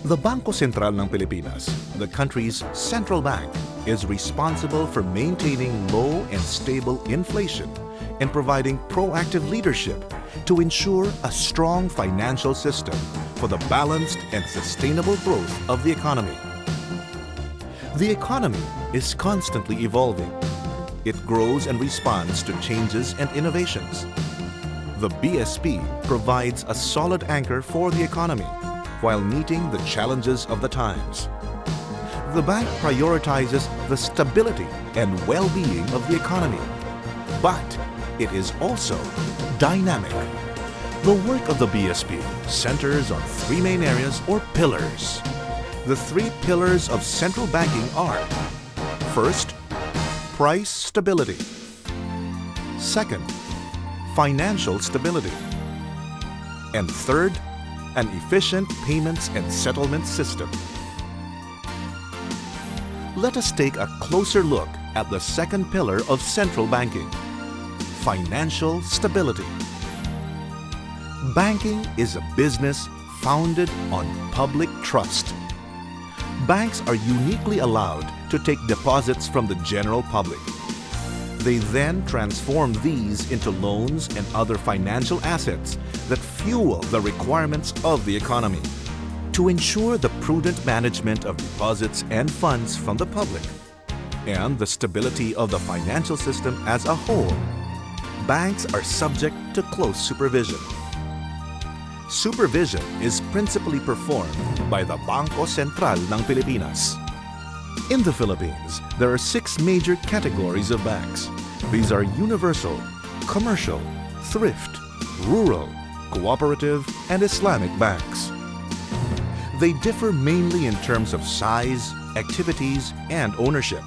The Bangko Sentral ng Pilipinas, the country's central bank, is responsible for maintaining low and stable inflation and providing proactive leadership to ensure a strong financial system for the balanced and sustainable growth of the economy. The economy is constantly evolving. It grows and responds to changes and innovations. The BSP provides a solid anchor for the economy while meeting the challenges of the times. The bank prioritizes the stability and well-being of the economy, but it is also dynamic. The work of the BSP centers on three main areas or pillars. The three pillars of central banking are: first, price stability; second, financial stability; and third, an efficient payments and settlement system. Let us take a closer look at the second pillar of central banking: financial stability. Banking is a business founded on public trust. Banks are uniquely allowed to take deposits from the general public. They then transform these into loans and other financial assets that fuel the requirements of the economy. To ensure the prudent management of deposits and funds from the public and the stability of the financial system as a whole, banks are subject to close supervision. Supervision is principally performed by the Bangko Sentral ng Pilipinas. In the Philippines, there are 6 major categories of banks. These are universal, commercial, thrift, rural, cooperative, and Islamic banks. They differ mainly in terms of size, activities, and ownership.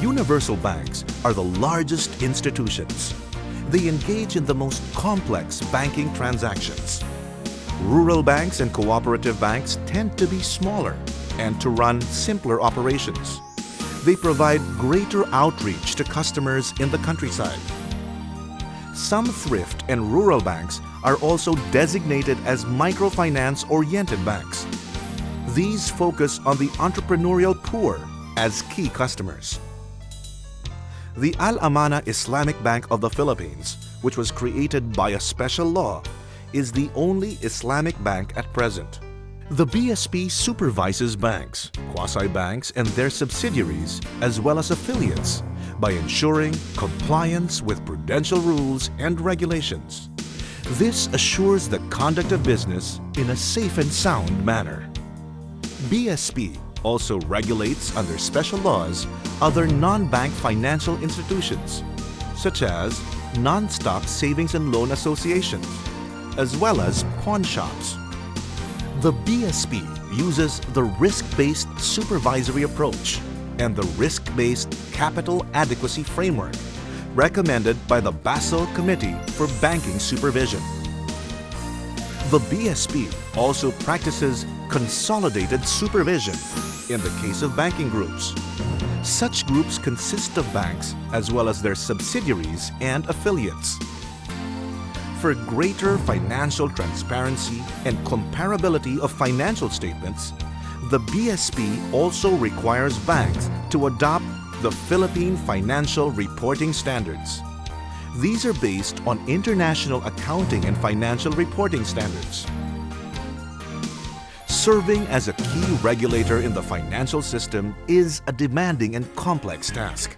Universal banks are the largest institutions. They engage in the most complex banking transactions. Rural banks and cooperative banks tend to be smaller and to run simpler operations. They provide greater outreach to customers in the countryside. Some thrift and rural banks are also designated as microfinance-oriented banks. These focus on the entrepreneurial poor as key customers. The Al-Amana Islamic Bank of the Philippines, which was created by a special law, is the only Islamic bank at present. The BSP supervises banks, quasi-banks, and their subsidiaries, as well as affiliates, by ensuring compliance with prudential rules and regulations. This assures the conduct of business in a safe and sound manner. BSP also regulates under special laws other non-bank financial institutions, such as non-stock savings and loan associations, as well as pawn shops. The BSP uses the risk-based supervisory approach and the risk-based capital adequacy framework recommended by the Basel Committee for Banking Supervision. The BSP also practices consolidated supervision in the case of banking groups. Such groups consist of banks as well as their subsidiaries and affiliates. For greater financial transparency and comparability of financial statements, the BSP also requires banks to adopt the Philippine Financial Reporting Standards. These are based on international accounting and financial reporting standards. Serving as a key regulator in the financial system is a demanding and complex task.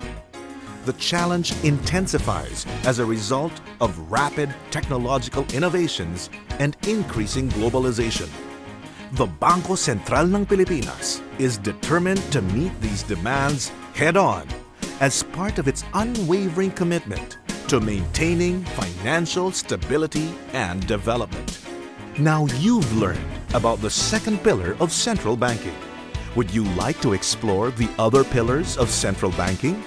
The challenge intensifies as a result of rapid technological innovations and increasing globalization. The Bangko Sentral ng Pilipinas is determined to meet these demands head-on as part of its unwavering commitment to maintaining financial stability and development. Now you've learned about the second pillar of central banking. Would you like to explore the other pillars of central banking?